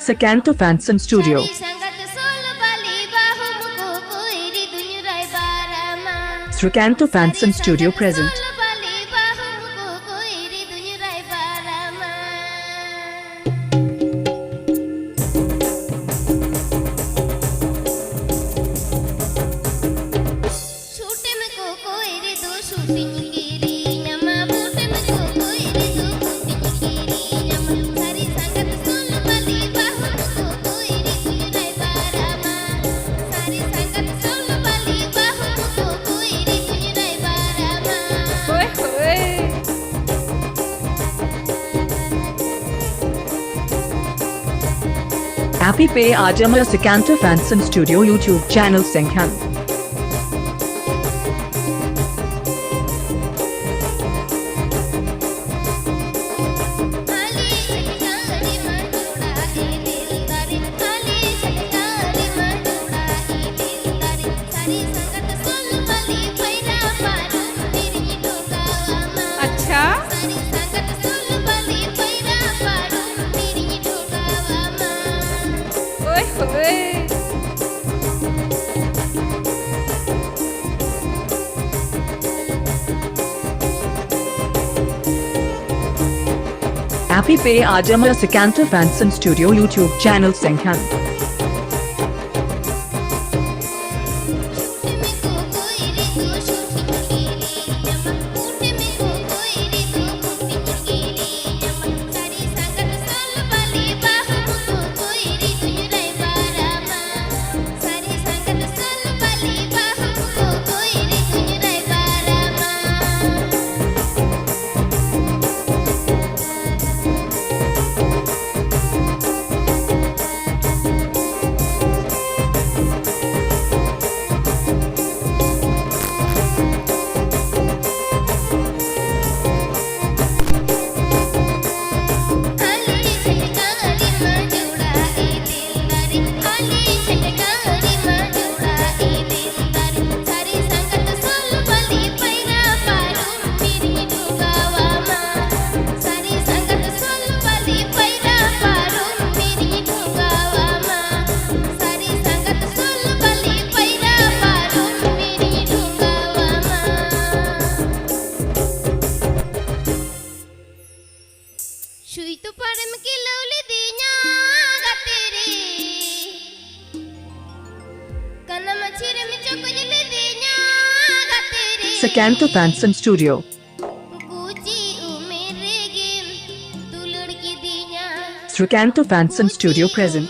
Sakanto Fanson Studio. Srikanto Fanson Studio present. Happy Pay Ajama Sakanto Fanson Studio YouTube channel Senghan. Happy Pay Ajama Sakanto Fanson Studio YouTube channel Senghan. Sakanto Fanson Studio. Srikanto Fanson Studio present.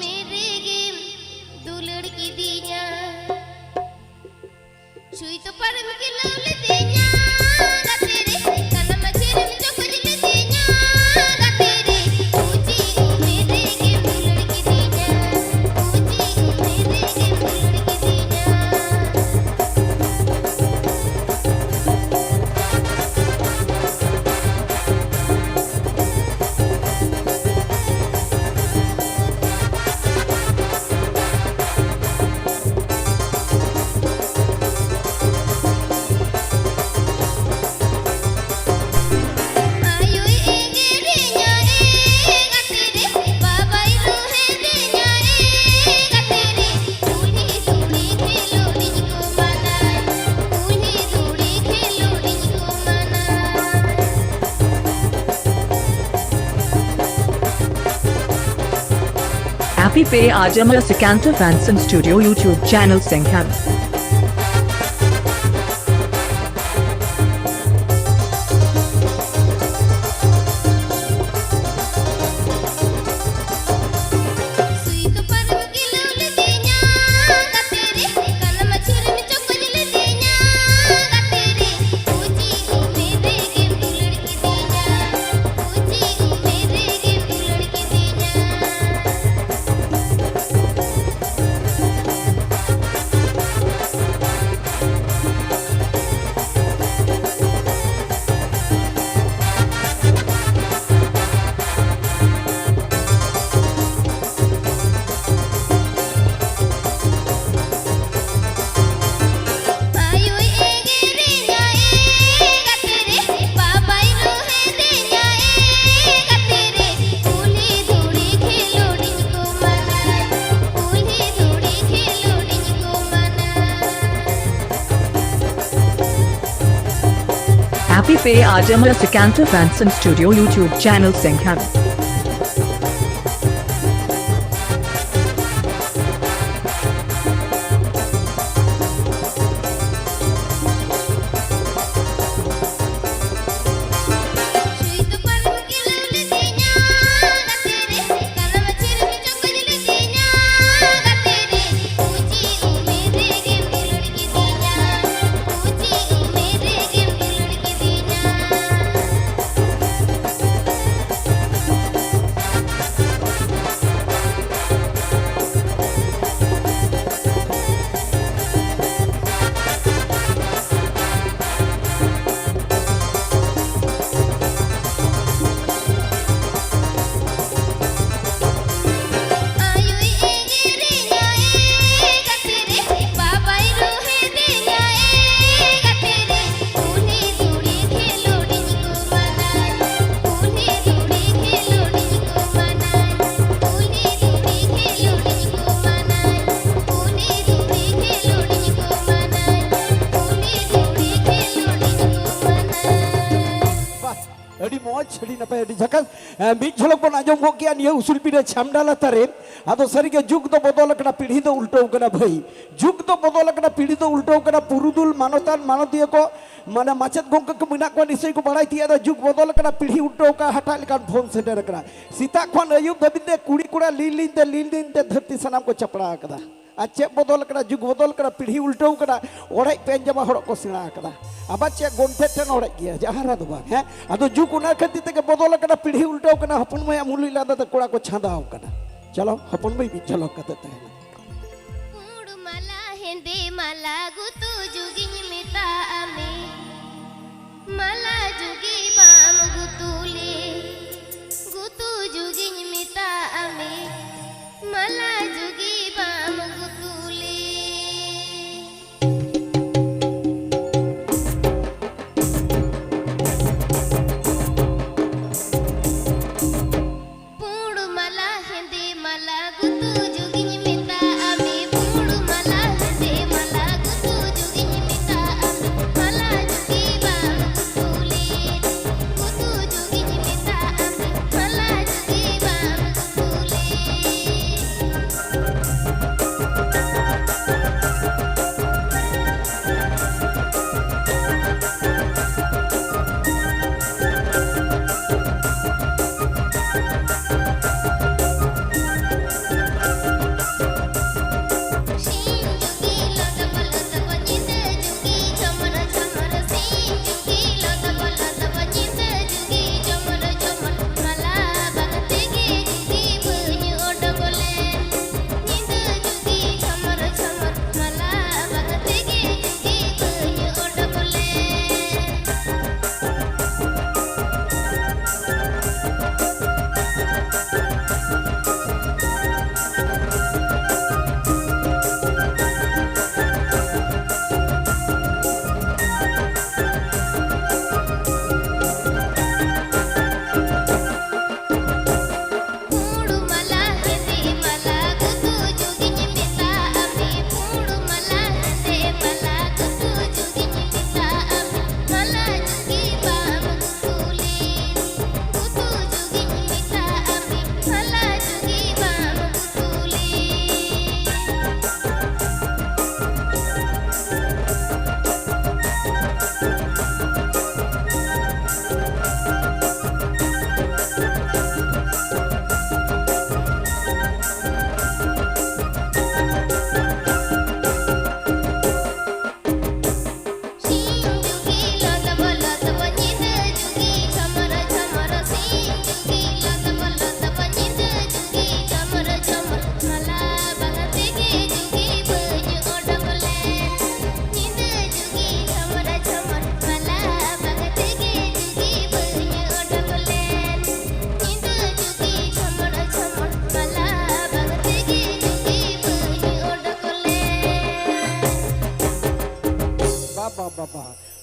Happy Pay Ajama Sakanto Fanson Studio YouTube channel Senghan. पे आज हमारा Sikandar फैंसन studio YouTube channel संख्या मिट झलक बन आजम को किया निया उसूल पीढ़े छामडाला तारे आदो सरी के जुग तो बदल कना पीढ़ी तो उल्टो कना भाई जुग तो बदल कना पीढ़ी तो उल्टो कना पुरुदुल मानतान मानतीय को माने माचत गोंक को मिना को निसय को बड़ाई तिया जुग बदल कना पीढ़ी उल्टो का हटा लेकान फोन सेटर कना सीता खन अयुब दबिते कुड़ी कुड़ा लीन ते धरती सनाम को चपड़ा कदा अच्छे बदल कना जुग बदल कना पीढ़ी उल्टो कना ओड़ाई पेन जमा हड़ को सेणा कदा अब चे गोंठे ठेन ओड़ाई गया जहारा दो बा हैं अदो जुग उना खती ते बदल कना पीढ़ी उल्टो कना हपन मया मुली लादा त कोड़ा को छांदाव कना चलो हपन मई चलो कते तहना पूड़ मला हेंदे मला गुतु जुगिन मिता आमे मला जुगी बाम गुतुले गुतु जुगिन मिता आमे मला जुगी बाम गुतुले पूड़ मला हेंदे मला गुतु जुगिन मिता आमे पूड़ मला हेंदे मला गुतु जुगिन मिता आमे मला जुगी बाम गुतुले गुतु जुगिन मिता आमे मला जुगी बाम गुतुले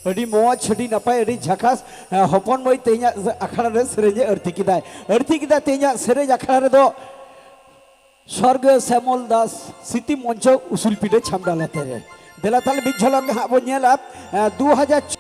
अड़ी मोज छड़ी नपाय अड़ी झकास हपन मई तेजा अखाड़ा रे सेरेज अर्थी किदा तेजा सेरेज अखाड़ा रे दो स्वर्ग श्यामल दास सिटी मंच उसूल पीढ़े छामडाला तेरे देला ताले बिच झलक हा बो नेला 2000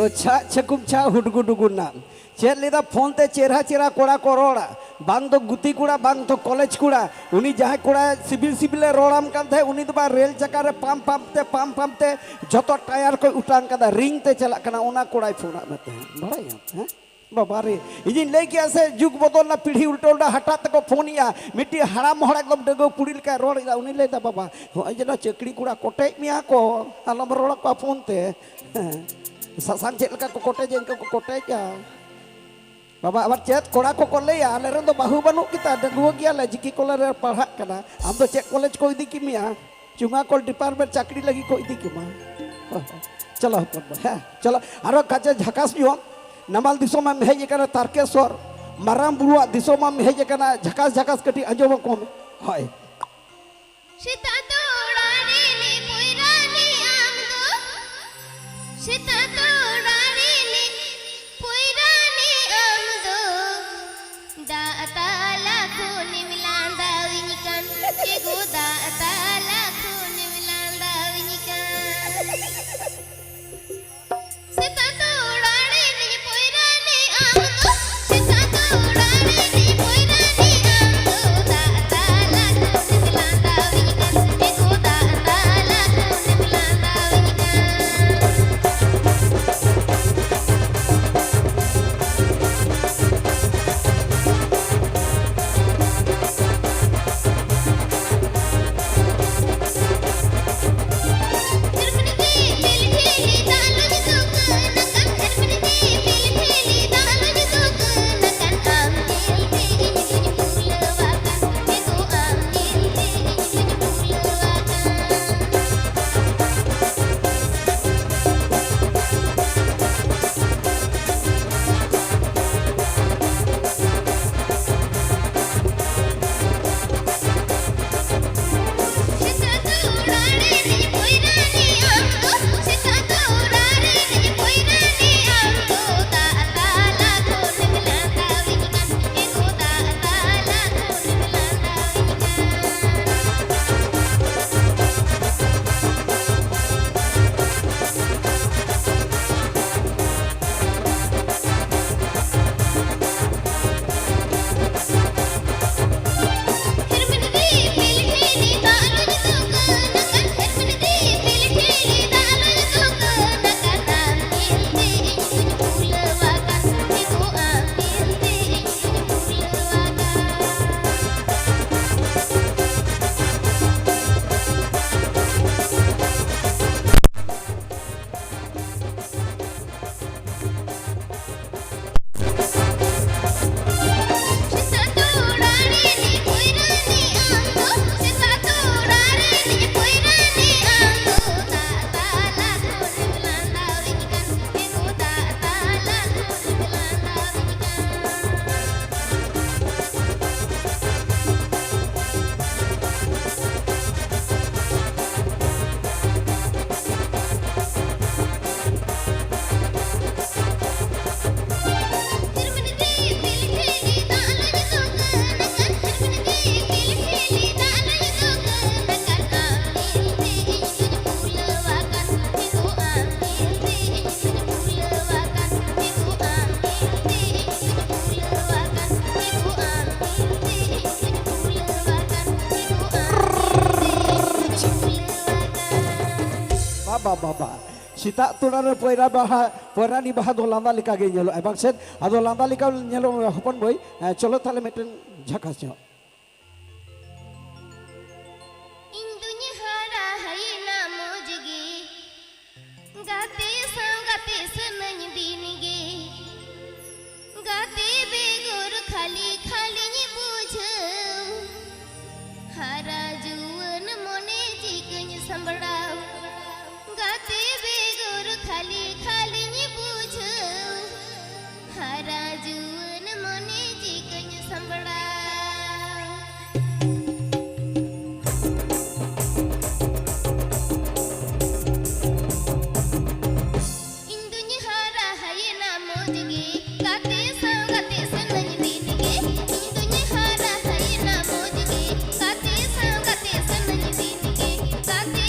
तो छा छकुम छा हुडगुडुगुना चेद लेदा फोन ते चेहरा चेहरा कोड़ा को रोड़ा बांग तो गुती कुड़ा बांग तो कॉलेज कुड़ा उनी जहाँ कुड़ा सिबिल सिबिले रोड़ाम कांथे उनी तो बा रेल चक्का रे पाम पाम ते जतो टायर को उठान कादा रिंग ते चला कना उना कोड़ाई फोना मते बड़ाई हैं बाबा रे इजिन ले किया से जुग बदल ना पीढ़ी उल्टोला हटा तक फोनिया मिट्टी हड़ा मोहड़ा एकदम डगो पुड़ी का रोड़ इदा उनी लेदा बाबा जना चकड़ी कुड़ा कोटे मिया को आलम रोड़ा का फोन ते सासान चेल का कोटे जेन को कोटे क्या बाबा अब चेत कोड़ा को ले आले रे तो बाहु बनु किता डगो गया ले जिकी कोले रे पढ़ा कना हम तो चेक कॉलेज को इदी की मिया चुंगा कॉल डिपार्टमेंट चाकरी लगी को इदी की मा चलो चलो आरो काचे झकास जो नमाल दिसों में हेज कना तारकेश्वर माराम बुरुआ दिसों में हेज कना झकास झकास कटी अंजोम को हाय सीता तोड़ारे ने पोइरानी आमदो सीता तोड़ारे ने पोइरानी आमदो दाताला कोने मिलांदा विनिकान एगो दाताला कोने मिलांदा विनिकान सीता तोड़ारे ने पोइरानी आमदो सीता तोड़ारे ने पोइरानी आमदो दाताला कोने मिलांदा विनिकान एगो दाताला कोने मिलांदा विनिकान बाबा सीता तुड़ा पैरा बाहा पैरानी बाहा दो लांदा लिका गे नेलो एबां सेद आदो लांदा लिका नेलो हपन बोy चलो ताले मेटन झकास जो इंदुनि हरा हैना मोजगे गाते संगाते सननि दिनगे गाते बेगुर खाली खाली नि बुझो हरा जुवन मोने जिकनि संबड़ाव गाते बेगुर खाली खाली नि बुझो हरा जुवन मोने जिकनि संबड़ाव इंदुनि हरा हैना मोजगे गाते संगाते सननि दिनगे इंदुनि हरा हैना मोजगे गाते संगाते सननि दिनगे गाते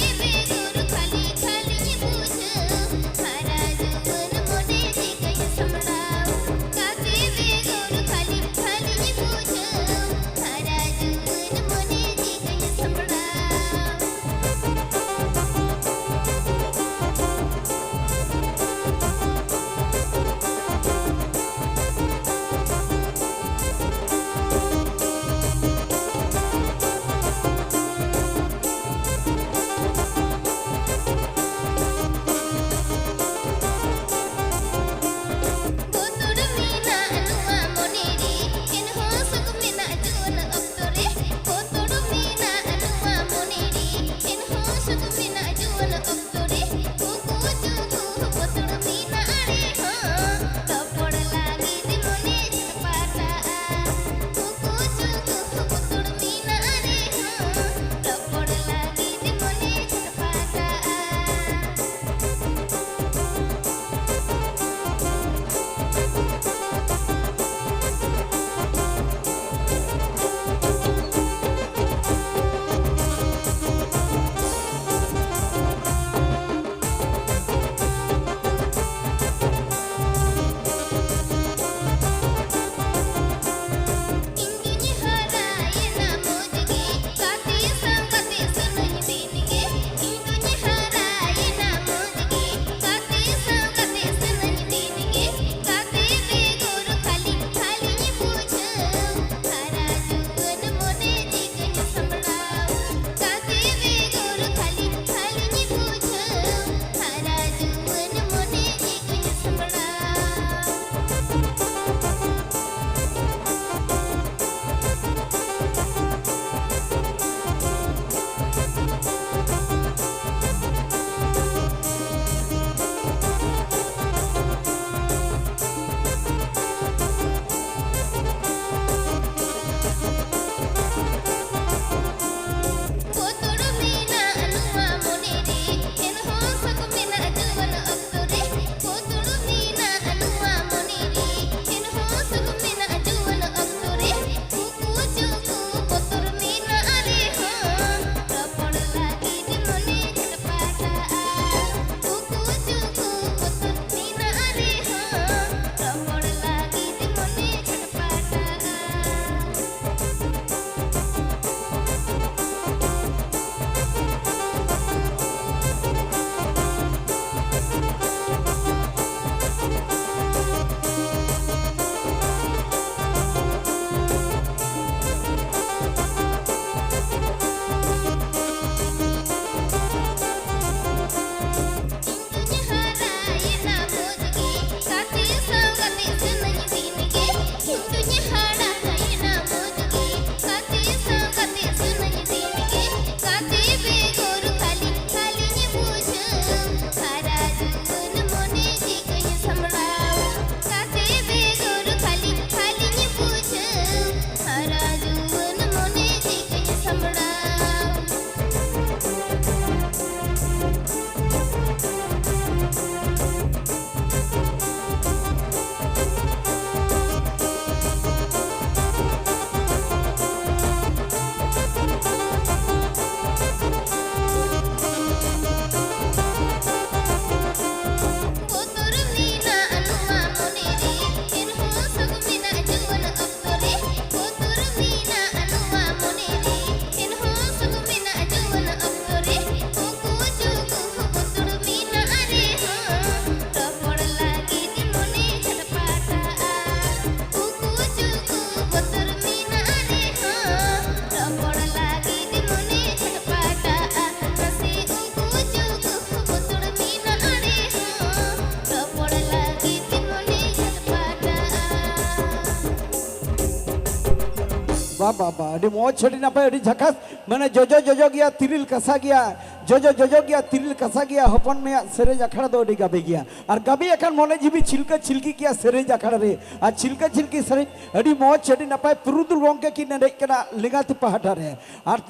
बाबा अड़ी मौज छड़ी नपाय अड़ी झकास माने जोजो जोजो गया तिरिल कसा गया जोजो जोजो गया तिरिल कसा गया हपन में सेरेज अखाड़ा दो अड़ी गाबे गया और गाबे अखान मोने जीबी छिलका छिलकी किया सेरेज अखाड़ा रे आ छिलका छिलकी सेरेज अड़ी मौज छड़ी नपाय पुरुदुल गोंके की नेने कना लिंगाती पहाटा रे और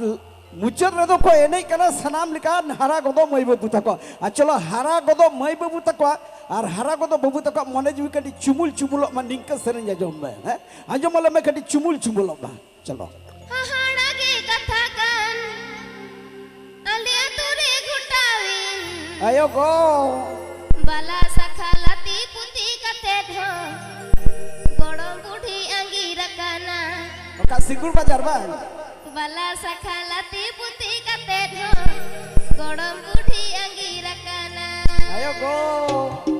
मुचर रे दो को एने कना सनाम लिका हारा गदो मई बाबू तको आ चलो हारा गदो मई बाबू तको और हारा गदो बाबू तको मोने जीबी कटी चुमुल चुमुल मा निंका सेरेज आजम में हैं आजम वाला में कटी चुमुल चुमुल मा चलो हाहाड़ा के कथा कान आले तुरे घुटाविन आयो गो बाला सखालाती पुती कथे ढो गड़म बुढ़ी अंगीर काना का सिंगुर बाजार बा बाला सखालाती पुती कथे ढो गड़म बुढ़ी अंगीर काना आयो गो